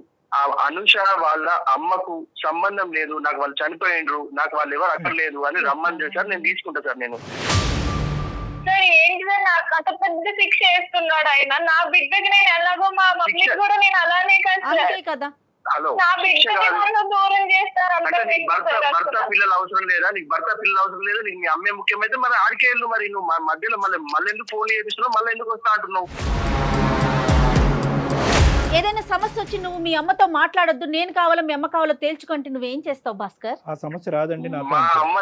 అనుష వాళ్ళ అమ్మకు సంబంధం లేదు, నాకు వాళ్ళు చనిపోయిండ్రు, నాకు వాళ్ళు ఎవరు అక్కడ లేదు అని రమ్మని సార్ నేను తీసుకుంటా సార్. నేను సార్ ఏంటి సార్, నాకు అంత పెద్ద శిక్ష వేస్తున్నాడు ఆయన. నా బిడ్డకి నేను ఎలాగో, మా మమ్మీకి కూడా నేను అలానే కదా. హలో, నా బిడ్డకి దూరం చేస్తారు. భర్త పిల్లలు అవసరం లేదా నీకు? భర్త పిల్లలు అవసరం లేదా నీకు? మీ అమ్మే ముఖ్యమైతే మరి ఆడికే వెళ్ళు. మరి నువ్వు మధ్యలో మళ్ళీ ఎందుకు ఫోన్ చేపిస్తున్నావు? మళ్ళీ ఎందుకు వస్తా అంటున్నావు? ఏదైనా సమస్య వచ్చి నువ్వు మీ అమ్మతో మాట్లాడొద్దు, నేను కావాలో మీ అమ్మ కావాలో తేల్చుకుంటే నువ్వేం చేస్తావు భాస్కర్? ఆ సమస్య రాదండి నాకు. మా అమ్మ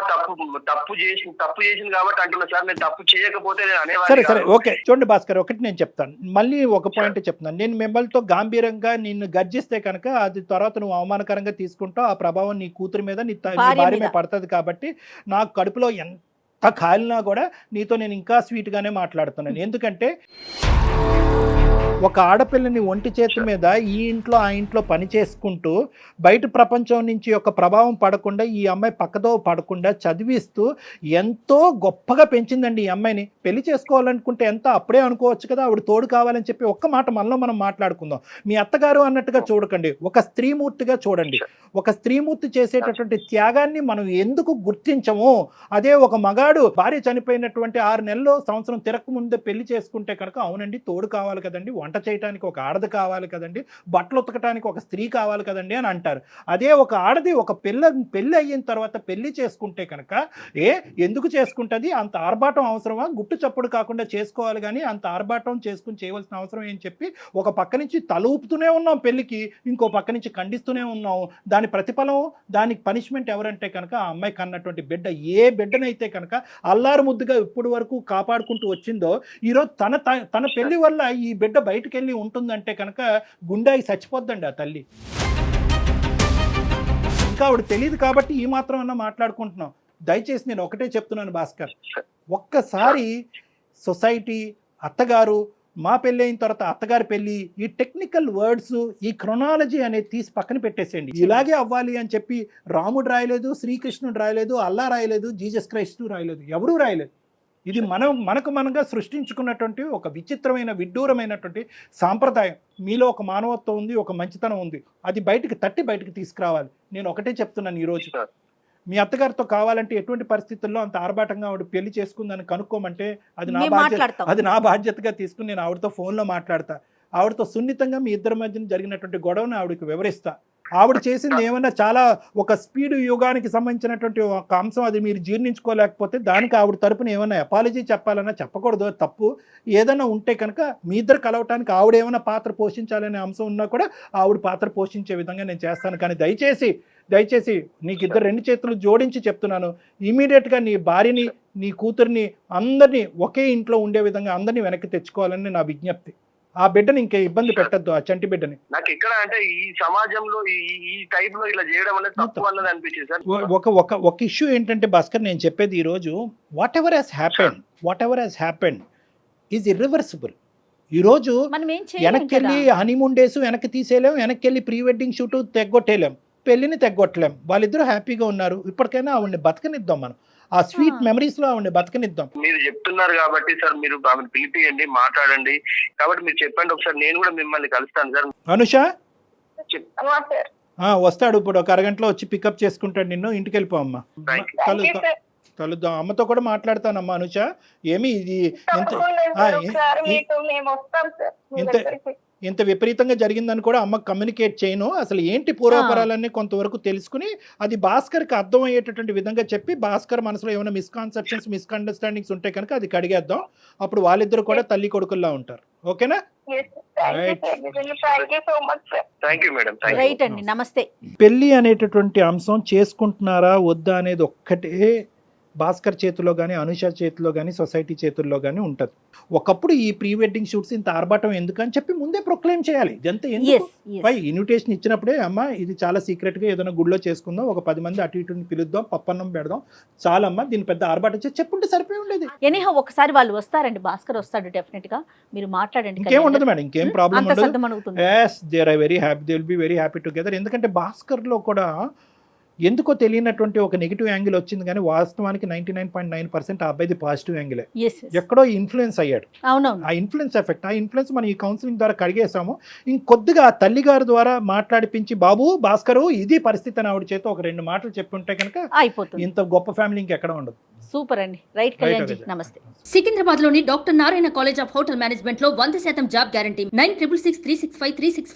తప్పు చేసింది కాబట్టి అంటున్నా సార్. నేను తప్పు చేయకపోతే నేను సరే అనేవాడిని సరే కాదు. ఓకే చూడండి భాస్కర్, ఒకటి నేను చెప్తాను, మళ్ళీ ఒక పాయింట్ చెప్తున్నాను. నేను మిమ్మల్తో గాంభీరంగా నిన్ను గర్జిస్తే కనుక అది తర్వాత నువ్వు అవమానకరంగా తీసుకుంటావు. ఆ ప్రభావం నీ కూతురు మీద నీ భార్య మీద పడుతుంది. కాబట్టి నాకు కడుపులో ఎంత కాలినా కూడా నీతో నేను ఇంకా స్వీట్గానే మాట్లాడుతున్నాను. ఎందుకంటే ఒక ఆడపిల్లని ఒంటి చేతి మీద ఈ ఇంట్లో ఆ ఇంట్లో పని చేసుకుంటూ బయట ప్రపంచం నుంచి ఒక ప్రభావం పడకుండా ఈ అమ్మాయి పక్కదో పడకుండా చదివిస్తూ ఎంతో గొప్పగా పెంచిందండి ఈ అమ్మాయిని. పెళ్లి చేసుకోవాలనుకుంటే ఎంత అప్పుడే అనుకోవచ్చు కదా, ఆవిడ తోడు కావాలని చెప్పి ఒక్క మాట మనలో మనం మాట్లాడుకుందాం. మీ అత్తగారు అన్నట్టుగా చూడకండి, ఒక స్త్రీమూర్తిగా చూడండి. ఒక స్త్రీమూర్తి చేసేటటువంటి త్యాగాన్ని మనం ఎందుకు గుర్తించము? అదే ఒక మగాడు భార్య చనిపోయినటువంటి 6 నెలలు సంవత్సరం తిరగక ముందే పెళ్లి చేసుకుంటే కనుక అవునండి తోడు కావాలి కదండి, వంట చేయడానికి ఒక ఆడది కావాలి కదండి, బట్టలు ఉతకడానికి ఒక స్త్రీ కావాలి కదండి అని అంటారు. అదే ఒక ఆడది ఒక పెళ్ళి అయిన తర్వాత పెళ్లి చేసుకుంటే కనుక ఎందుకు చేసుకుంటుంది? అంత ఆర్భాటం అవసరమా? గుట్టు చప్పుడు కాకుండా చేసుకోవాలి కానీ అంత ఆర్భాటం చేసుకుని చేయవలసిన అవసరం ఏం చెప్పి ఒక పక్క నుంచి తల ఊపుతూనే ఉన్నాం పెళ్లికి, ఇంకో పక్క నుంచి ఖండిస్తూనే ఉన్నాం. దాని ప్రతిఫలం, దానికి పనిష్మెంట్ ఎవరంటే కనుక ఆ అమ్మాయి కన్నటువంటి బిడ్డ. ఏ బిడ్డనైతే కనుక అల్లారు ముద్దుగా ఇప్పటి వరకు కాపాడుకుంటూ వచ్చిందో ఈరోజు తన పెళ్లి వల్ల ఈ బిడ్డ బయటకు వెళ్ళి ఉంటుందంటే కనుక గుండెకి చచ్చిపోద్దండి ఆ తల్లి. ఇంకా ఆవిడ తెలియదు కాబట్టి ఈ మాత్రం అన్నా మాట్లాడుకుంటున్నాం. దయచేసి నేను ఒకటే చెప్తున్నాను భాస్కర్, ఒక్కసారి సొసైటీ, అత్తగారు, మా పెళ్ళి అయిన తర్వాత అత్తగారి పెళ్ళి, ఈ టెక్నికల్ వర్డ్స్, ఈ క్రొనాలజీ అనేది తీసి పక్కన పెట్టేసేయండి. ఇలాగే అవ్వాలి అని చెప్పి రాముడు రాయలేదు, శ్రీకృష్ణుడు రాయలేదు, అల్లా రాయలేదు, జీసస్ క్రైస్ట్ రాయలేదు, ఎవరూ రాయలేదు. ఇది మనకు మనంగా సృష్టించుకున్నటువంటి ఒక విచిత్రమైన విడ్డూరమైనటువంటి సాంప్రదాయం. మీలో ఒక మానవత్వం ఉంది, ఒక మంచితనం ఉంది, అది బయటికి తీసుకురావాలి. నేను ఒకటే చెప్తున్నాను ఈరోజు, మీ అత్తగారితో కావాలంటే ఎటువంటి పరిస్థితుల్లో అంత ఆర్భాటంగా ఆవిడ పెళ్లి చేసుకుందని కనుక్కోమంటే అది నా బాధ్యతగా తీసుకుని నేను ఆవిడతో ఫోన్లో మాట్లాడతా. ఆవిడతో సున్నితంగా మీ ఇద్దరి మధ్యన జరిగినటువంటి గొడవను ఆవిడకి వివరిస్తా. ఆవిడ చేసింది ఏమన్నా చాలా ఒక స్పీడ్ యుగానికి సంబంధించినటువంటి ఒక అంశం, అది మీరు జీర్ణించుకోలేకపోతే దానికి ఆవిడ తరపున ఏమైనా అపాలజీ చెప్పాలన్నా చెప్పకూడదు, తప్పు. ఏదైనా ఉంటే కనుక మీ ఇద్దరు కలవటానికి ఆవిడ ఏమైనా పాత్ర పోషించాలనే అంశం ఉన్నా కూడా ఆవిడ పాత్ర పోషించే విధంగా నేను చేస్తాను. కానీ దయచేసి నీకు ఇద్దరు 2 చేతులు జోడించి చెప్తున్నాను, ఇమీడియట్గా నీ భార్యని, నీ కూతుర్ని, అందరినీ ఒకే ఇంట్లో ఉండే విధంగా అందరినీ వెనక్కి తెచ్చుకోవాలని నా విజ్ఞప్తి. ఆ బిడ్డని ఇంకే ఇబ్బంది పెట్టద్దు, ఆ చంటి బిడ్డని. నాకు ఎక్కడ అంటే ఈ సమాజంలో ఈ టైప్ లో ఇలా చేయడం అనేది తప్పు అన్నది అనిపించింది సార్. ఒక ఇష్యూ ఏంటంటే భాస్కర్, నేను చెప్పేది ఈరోజు what ever happened is irreversible. ఈరోజు వెనక్కి వెళ్ళి హనీమూన్ డేస్ వెనక్కి తీసేయలేం, వెనక్కి వెళ్ళి ప్రీ వెడ్డింగ్ షూట్ తెగ్గొట్టేయలేం, పెళ్లిని తెగ్గొట్టలేం. వాళ్ళిద్దరూ హ్యాపీగా ఉన్నారు, ఇప్పటికైనా ఆవిడని బతకనిద్దాం, మనం ఆ స్వీట్ మెమరీస్ లో ఆవిడని బతకనిద్దాం. మీరు చెప్తున్నారు కాబట్టి సార్, మీరు ఆమెను పిలిపియండి, మాట్లాడండి. కాబట్టి మీరు చెప్పండి ఒకసారి, నేను కూడా మిమ్మల్ని కలుస్తాను సార్. అనుష వస్తాడు ఇప్పుడు, ఒక అరగంటలో వచ్చి పికప్ చేసుకుంటాడు నిన్ను. ఇంటికి వెళ్ళిపో అమ్మా, కలుద్దాం. అమ్మతో కూడా మాట్లాడతానమ్మా. అనుష ఏమి ఇది ఇంత విపరీతంగా జరిగిందని కూడా అమ్మకు కమ్యూనికేట్ చేయను. అసలు ఏంటి పూర్వపరాలన్నీ కొంతవరకు తెలుసుకుని అది భాస్కర్కి అర్థమయ్యేటటువంటి విధంగా చెప్పి, భాస్కర్ మనసులో ఏమైనా మిస్కాన్సెప్షన్స్, మిస్అండర్స్టాండింగ్స్ ఉంటే కనుక అది కడిగేద్దాం. అప్పుడు వాళ్ళిద్దరు కూడా తల్లి కొడుకుల్లా ఉంటారు. ఓకేనా? రైట్ అండి, నమస్తే. పెళ్లి అనేటటువంటి అంశం చేసుకుంటున్నారా వద్దా అనేది ఒక్కటే భాస్కర్ చేతిలో కానీ, అనుష చేతిలో కానీ, సొసైటీ చేతుల్లో కానీ ఉంటుంది. ఒకప్పుడు ఈ ప్రీ వెడ్డింగ్ షూట్స్ ఇంత ఆర్భాటం ఎందుకని చెప్పి ముందే ప్రొక్లెయిమ్ చేయాలి. ఇదంతా ఎందుకు? ఇన్విటేషన్ ఇచ్చినప్పుడే అమ్మ ఇది చాలా సీక్రెట్గా ఏదైనా గుడిలో చేసుకుందాం, ఒక 10 మంది అటు ఇటుని పిలుద్దాం, పప్పన్నం పెడదాం, చాలమ్మా దీని పెద్ద ఆర్భాటం చేసి చెప్పుంటే సరిపోయి ఉండేది. ఎనీహౌ ఒకసారి వాళ్ళు వస్తారండి, భాస్కర్ వస్తాడు డెఫినెట్ గా, మీరు మాట్లాడండి. ఇంకేం ఉండదు మేడం, ఇంకేం ప్రాబ్లం ఉండదు. yes they are very happy, they will be very happy together. ఎందుకంటే భాస్కర్ లో కూడా ఎందుకో తెలియనటువంటి ఒక నెగిటివ్ యాంగిల్ వచ్చింది, కానీ వాస్తవానికి 99.9% ఆ అబ్బాయిది పాజిటివ్ యాంగిలే. ఎక్కడో ఇన్ఫ్లుయెన్స్ అయ్యాడు. ఆ ఇన్ఫ్లుయెన్స్ ఎఫెక్ట్, ఆ ఇన్ఫ్లుయెన్స్ మనం ఈ కౌన్సిలింగ్ ద్వారా కడిగేసాము. ఇంకొద్దిగా ఆ తల్లి గారి ద్వారా మాట్లాడిపించి, బాబు భాస్కరు ఇది పరిస్థితి అని ఆవిడ చేత ఒక 2 మాటలు చెప్పుంటే కనుక అయిపోతుంది. ఇంత గొప్ప ఫ్యామిలీ ఇంకెక్కడ ఉండదు. సూపర్ అండి. రైట్ కళ్యాణ్, నమస్తే. సికింద్రాబాద్ లోని doctor Narayana college of hotel management లో 100% జాబ్ గ్యారంటీ. 9663653653